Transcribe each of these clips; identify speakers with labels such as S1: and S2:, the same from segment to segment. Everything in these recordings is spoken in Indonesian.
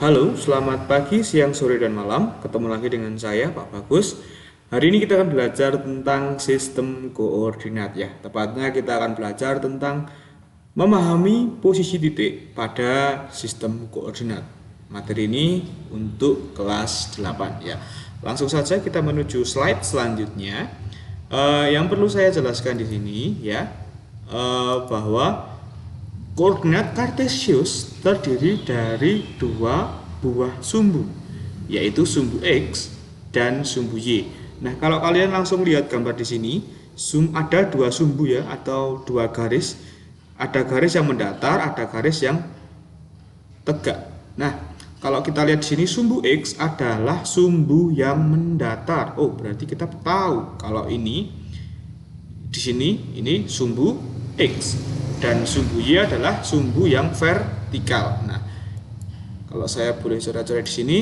S1: Halo, selamat pagi, siang, sore, dan malam. Ketemu lagi dengan saya, Pak Bagus. Hari ini kita akan belajar tentang sistem koordinat ya. Tepatnya kita akan belajar tentang memahami posisi titik pada sistem koordinat. Materi ini untuk kelas 8 ya. Langsung saja kita menuju slide selanjutnya. Yang perlu saya jelaskan di sini ya, bahwa koordinat kartesius terdiri dari dua buah sumbu, yaitu sumbu X dan sumbu Y. Nah, kalau kalian langsung lihat gambar di sini, ada dua sumbu ya, atau dua garis. Ada garis yang mendatar, ada garis yang tegak. Nah, kalau kita lihat di sini, sumbu X adalah sumbu yang mendatar. Oh, berarti kita tahu kalau ini di sini ini sumbu X dan sumbu Y adalah sumbu yang vertikal. Nah, kalau saya boleh coret-coret di sini,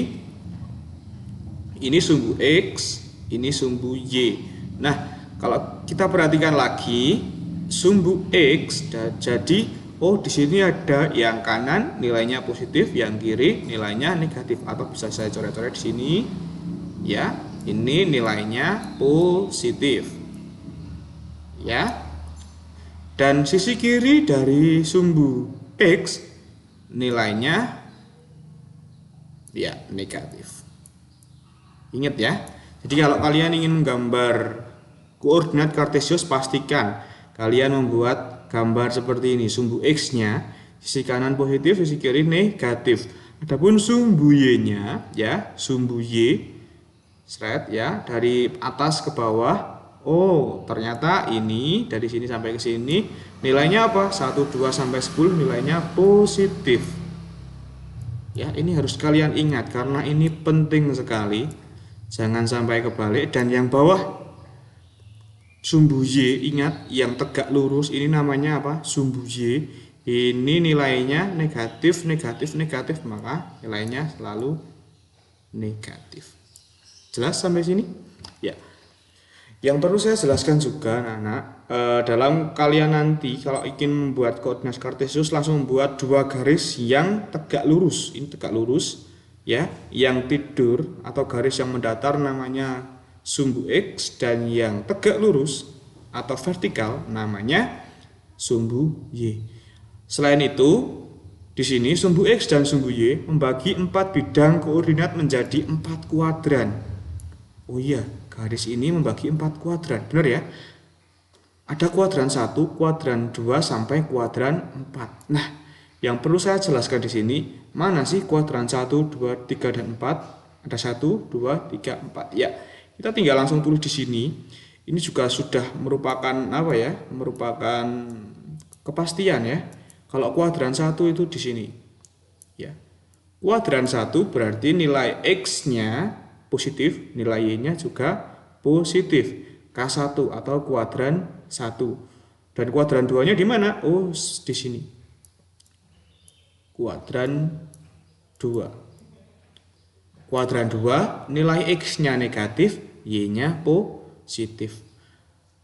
S1: ini sumbu X, ini sumbu Y. Nah, kalau kita perhatikan lagi, sumbu X jadi di sini ada yang kanan nilainya positif, yang kiri nilainya negatif, atau bisa saya coret-coret di sini. Ya, ini nilainya positif. Ya. Dan sisi kiri dari sumbu X nilainya ya negatif. Ingat ya. Jadi kalau kalian ingin menggambar koordinat kartesius, pastikan kalian membuat gambar seperti ini. Sumbu X-nya sisi kanan positif, sisi kiri negatif. Adapun sumbu Y-nya ya, sumbu Y ya, dari atas ke bawah. Oh, ternyata ini dari sini sampai ke sini nilainya apa? 1, 2 sampai 10 nilainya positif. Ya, ini harus kalian ingat karena ini penting sekali. Jangan sampai kebalik. Dan yang bawah sumbu Y, ingat yang tegak lurus ini namanya apa? Sumbu Y. Ini nilainya negatif, negatif, negatif, maka nilainya selalu negatif. Jelas sampai sini? Ya. Yang perlu saya jelaskan juga anak-anak, dalam kalian nanti kalau ingin membuat koordinat kartesius langsung membuat dua garis yang tegak lurus. Ini tegak lurus ya, yang tidur atau garis yang mendatar namanya sumbu X, dan yang tegak lurus atau vertikal namanya sumbu Y. Selain itu, di sini sumbu X dan sumbu Y membagi 4 bidang koordinat menjadi 4 kuadran. Oh iya, garis ini membagi 4 kuadran, benar ya? Ada kuadran 1, kuadran 2 sampai kuadran 4. Nah, yang perlu saya jelaskan di sini, mana sih kuadran 1, 2, 3 dan 4? Ada 1, 2, 3, 4. Ya, kita tinggal langsung tulis di sini. Ini juga sudah merupakan apa ya? Merupakan kepastian ya. Kalau kuadran 1 itu di sini. Ya. Kuadran 1 berarti nilai X-nya positif, nilai Y-nya juga positif. K1 atau kuadran 1. Dan kuadran 2-nya di mana? Oh, di sini. Kuadran 2. Kuadran 2 nilai X-nya negatif, Y-nya positif.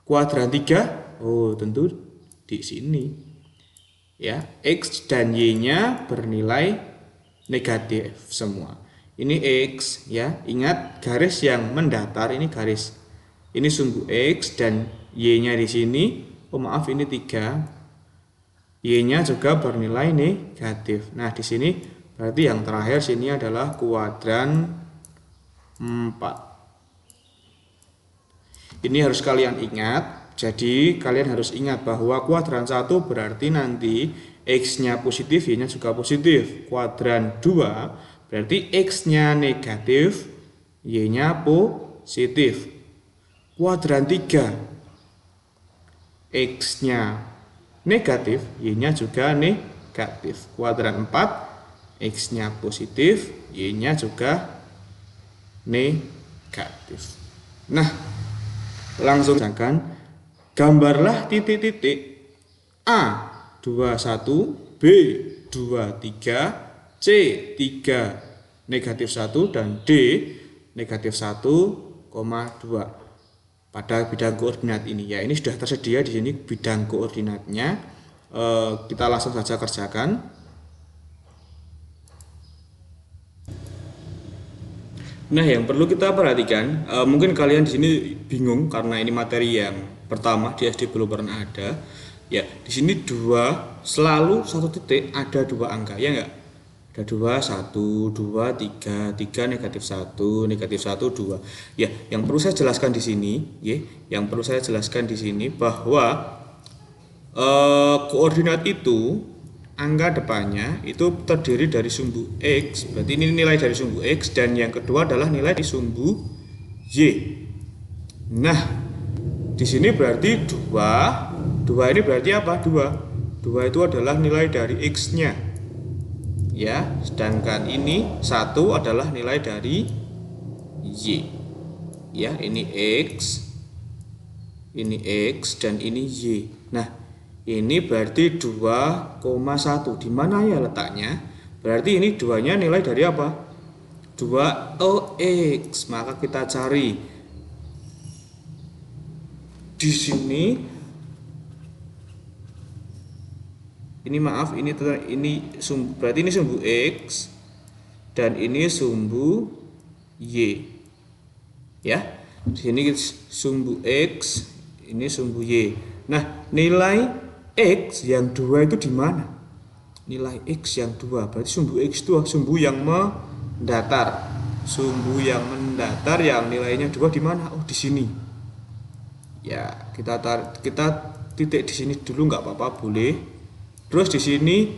S1: Kuadran 3, oh tentu di sini. Ya, X dan Y-nya bernilai negatif semua. Ini X ya, ingat garis yang mendatar ini garis. Ini sumbu X dan Y-nya di sini. Oh maaf, ini 3. Y-nya juga bernilai negatif. Nah, di sini berarti yang terakhir sini adalah kuadran 4. Ini harus kalian ingat. Jadi kalian harus ingat bahwa kuadran 1 berarti nanti X-nya positif, Y-nya juga positif. Kuadran 2 berarti X-nya negatif, Y-nya positif. Kuadran 3, X-nya negatif, Y-nya juga negatif. Kuadran 4, X-nya positif, Y-nya juga negatif. Nah, langsung saja, gambarlah titik-titik A 21, B 23, C 3 negatif 1 dan D negatif 1,2 pada bidang koordinat ini ya. Ini sudah tersedia di sini bidang koordinatnya. Kita langsung saja kerjakan. Nah, yang perlu kita perhatikan, mungkin kalian di sini bingung karena ini materi yang pertama di SD belum pernah ada. Ya, di sini dua selalu satu titik ada dua angka, ya enggak? Ada dua, satu, dua, tiga, tiga negatif satu, dua. Ya, yang perlu saya jelaskan di sini, ya, yang perlu saya jelaskan di sini bahwa koordinat itu angka depannya itu terdiri dari sumbu X, berarti ini nilai dari sumbu X, dan yang kedua adalah nilai di sumbu Y. Nah, di sini berarti dua ini berarti apa? Dua itu adalah nilai dari X-nya, ya, sedangkan ini satu adalah nilai dari Y, ya, ini X dan ini Y. Nah, ini berarti 2,1. Di mana ya letaknya? Berarti ini duanya nilai dari apa? 2OX. Maka kita cari di sini. Ini maaf, ini sumbu, berarti ini sumbu X dan ini sumbu Y. Ya. Di sini sumbu X, ini sumbu Y. Nah, nilai X yang 2 itu di mana? Nilai X yang 2 berarti sumbu X itu sumbu yang mendatar. Sumbu yang mendatar yang nilainya 2 di mana? Oh, di sini. Ya, kita titik di sini dulu nggak apa-apa, boleh. Terus di sini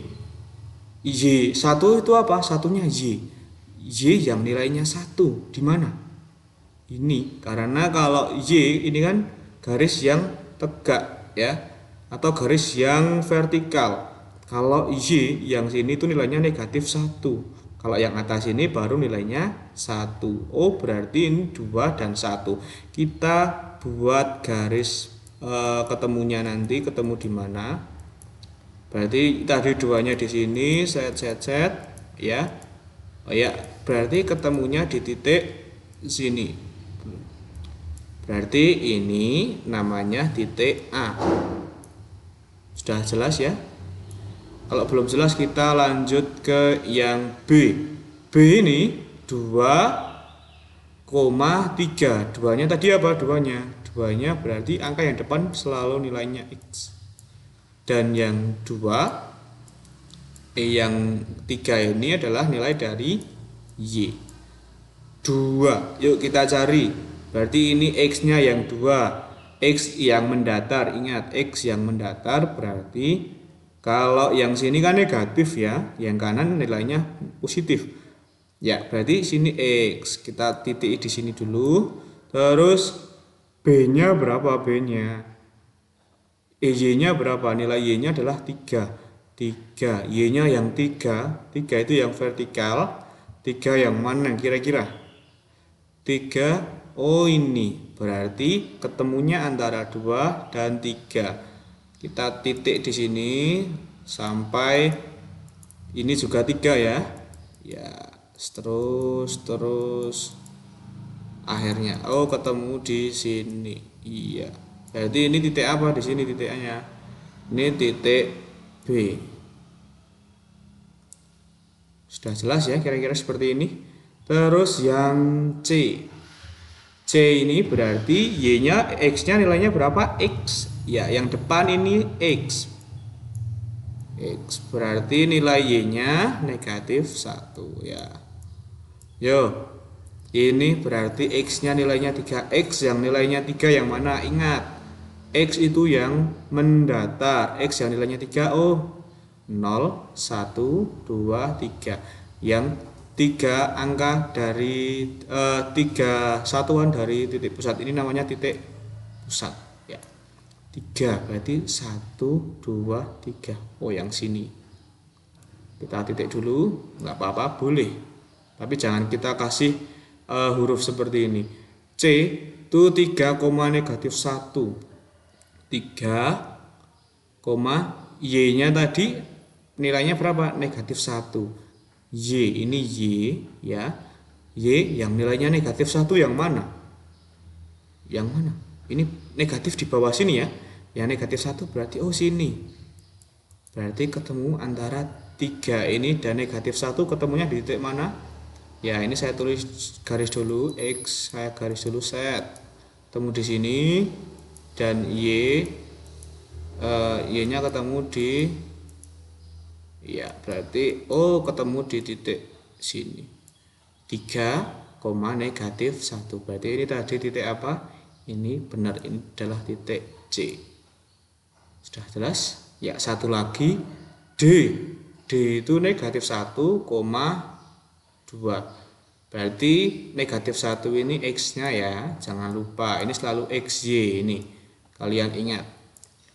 S1: Y 1 itu apa? Satunya Y. Y yang nilainya 1 di mana? Ini. Karena kalau Y ini kan garis yang tegak, ya, atau garis yang vertikal. Kalau Y yang sini itu nilainya negatif 1. Kalau yang atas ini baru nilainya 1. Oh, berarti ini 2 dan 1. Kita buat garis ketemunya nanti, ketemu di mana? Berarti tadi duanya di sini, set, ya. Oh ya, berarti ketemunya di titik sini. Berarti ini namanya titik A. Sudah jelas ya? Kalau belum jelas kita lanjut ke yang B. B ini 2,3. Duanya tadi apa? Duanya berarti angka yang depan selalu nilainya X. Dan yang 3 ini adalah nilai dari Y. 2. Yuk kita cari. Berarti ini X-nya yang 2. X yang mendatar, ingat X yang mendatar berarti kalau yang sini kan negatif ya, yang kanan nilainya positif. Ya, berarti sini X. Kita titik di sini dulu. Terus B-nya berapa B-nya? Y-nya berapa? Nilai Y-nya adalah 3. Y-nya yang 3. 3 itu yang vertikal. 3 yang mana kira-kira? 3. Oh, ini berarti ketemunya antara 2 dan 3. Kita titik di sini sampai ini juga 3 ya. Ya, terus akhirnya ketemu di sini. Iya. Berarti ini titik apa di sini titiknya? Ini titik B. Sudah jelas ya kira-kira seperti ini. Terus yang C. C ini berarti Y-nya, X-nya nilainya berapa? X. Ya, yang depan ini X. X berarti nilai Y-nya negatif 1 ya. Yo, ini berarti X-nya nilainya 3. X yang nilainya 3 yang mana? Ingat, X itu yang mendatar. X yang nilainya 3, 0, 1, 2, 3. Yang 3 angka dari 3 satuan dari titik pusat ini namanya titik pusat ya. 3 berarti 1, 2, 3. Oh, yang sini kita titik dulu, nggak apa-apa, boleh, tapi jangan kita kasih huruf seperti ini. C itu 3, negatif 1. 3, Y-nya tadi nilainya berapa? Negatif 1. Y ini Y ya. Y yang nilainya negatif 1 yang mana? Yang mana? Ini negatif di bawah sini ya. Yang negatif 1 berarti sini. Berarti ketemu antara 3 ini dan negatif 1 ketemunya di titik mana? Ya, ini saya tulis garis dulu X, saya garis dulu set. Ketemu di sini dan Y-nya ketemu di, ya berarti ketemu di titik sini. 3, negatif 1. Berarti ini tadi titik apa? Ini benar, ini adalah titik C. Sudah jelas? Ya, satu lagi D. D itu negatif 1,2. Berarti negatif 1 ini X-nya ya. Jangan lupa, ini selalu XY ini. Kalian ingat.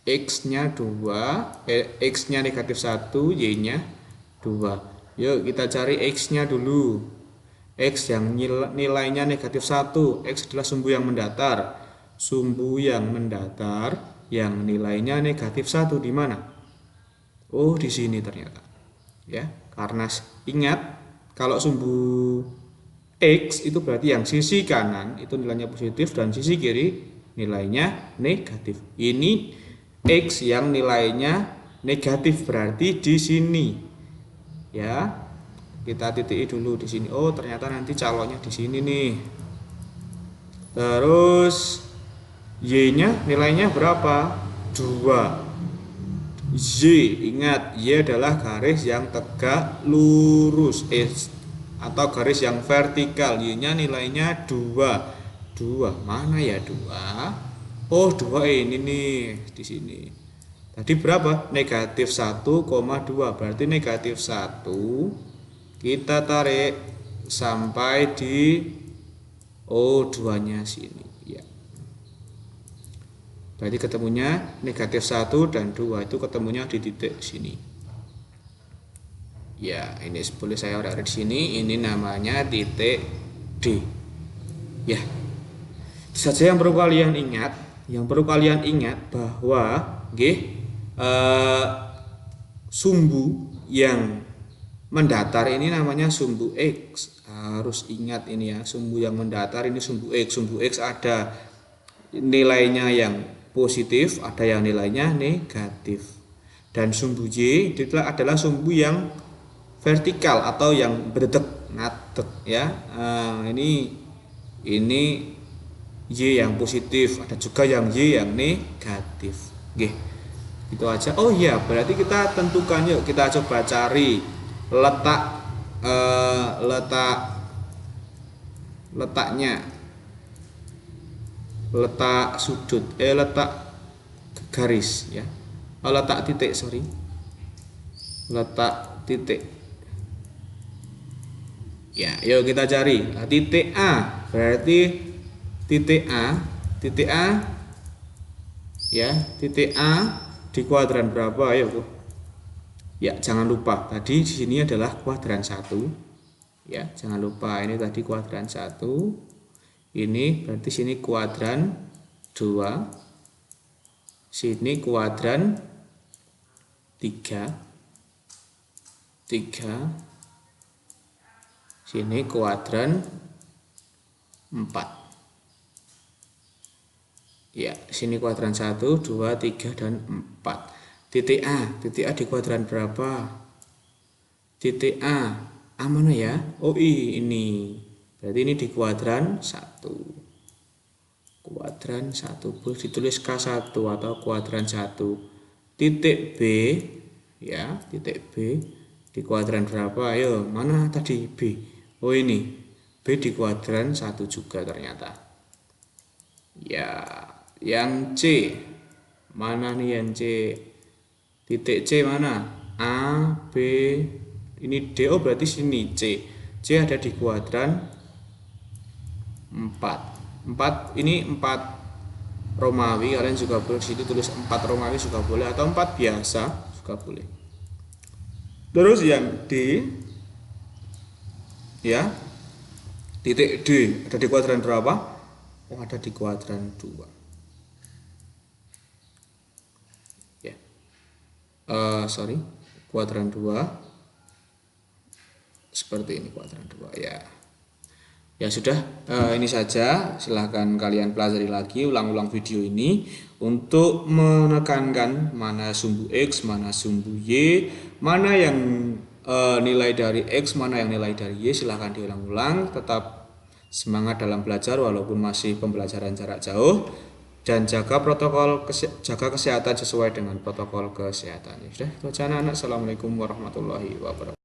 S1: X-nya 2, X-nya negatif 1, Y-nya 2. Yuk kita cari X-nya dulu. X yang nilainya negatif 1. X adalah sumbu yang mendatar. Sumbu yang mendatar yang nilainya negatif 1 di mana? Oh, di sini ternyata. Ya, karena ingat kalau sumbu X itu berarti yang sisi kanan itu nilainya positif dan sisi kiri nilainya negatif. Ini X yang nilainya negatif berarti di sini. Ya. Kita titik dulu di sini. Oh, ternyata nanti calonnya di sini nih. Terus Y-nya nilainya berapa? 2. Y, ingat, Y adalah garis yang tegak lurus atau garis yang vertikal. Y-nya nilainya 2. 2, mana ya 2? Oh, 2 ini nih di sini. Tadi berapa? Negatif 1,2. Berarti negatif 1 kita tarik sampai di O2-nya sini. Ya. Berarti ketemunya negatif 1 dan 2 itu ketemunya di titik sini. Ya, ini boleh saya uraikan di sini. Ini namanya titik D. Ya. Itu saja yang perlu kalian ingat. Yang perlu kalian ingat bahwa sumbu yang mendatar ini namanya sumbu X. Harus ingat ini ya, sumbu yang mendatar ini sumbu X. Sumbu X ada nilainya yang positif, ada yang nilainya negatif. Dan sumbu Y itu adalah sumbu yang vertikal atau yang berdetek ngadek ya. Ini Y yang positif, ada juga yang Y yang negatif. Oke. Itu aja. Oh iya, berarti kita tentukan, yuk kita coba cari letaknya, letak sudut, letak garis ya. Letak titik, letak titik. Ya, yuk kita cari. Nah, titik A berarti titik A ya, titik A di kuadran berapa? Ayo. Ya, jangan lupa tadi di sini adalah kuadran 1. Ya, jangan lupa ini tadi kuadran 1. Ini berarti sini kuadran 2. Sini kuadran 3. Sini kuadran 4. Ya, sini kuadran 1, 2, 3 dan 4. Titik A di kuadran berapa? Titik A mana ya? Oh, ini. Berarti ini di kuadran 1. Kuadran 1 boleh ditulis K1 atau kuadran 1. Titik B ya, titik B di kuadran berapa? Ayo, mana tadi B? Oh, ini. B di kuadran 1 juga ternyata. Ya, yang C. Mana nih yang C? Titik C mana? A, B, ini D. Oh, berarti sini C. C ada di kuadran 4. Ini 4 Romawi. Kalian juga boleh di situ tulis 4 Romawi juga boleh, atau 4 biasa juga boleh. Terus yang D ya. Titik D ada di kuadran berapa? Oh, ada di kuadran 2. Kuadran 2 seperti ini, kuadran 2 ya. Ya sudah, ini saja. Silahkan kalian pelajari lagi, ulang-ulang video ini untuk menekankan mana sumbu X, mana sumbu Y, mana yang nilai dari X, mana yang nilai dari Y, silahkan diulang-ulang. Tetap semangat dalam belajar walaupun masih pembelajaran jarak jauh, dan jaga kesehatan sesuai dengan protokol kesehatan. Sudah, itu aja anak-anak. Assalamualaikum warahmatullahi wabarakatuh.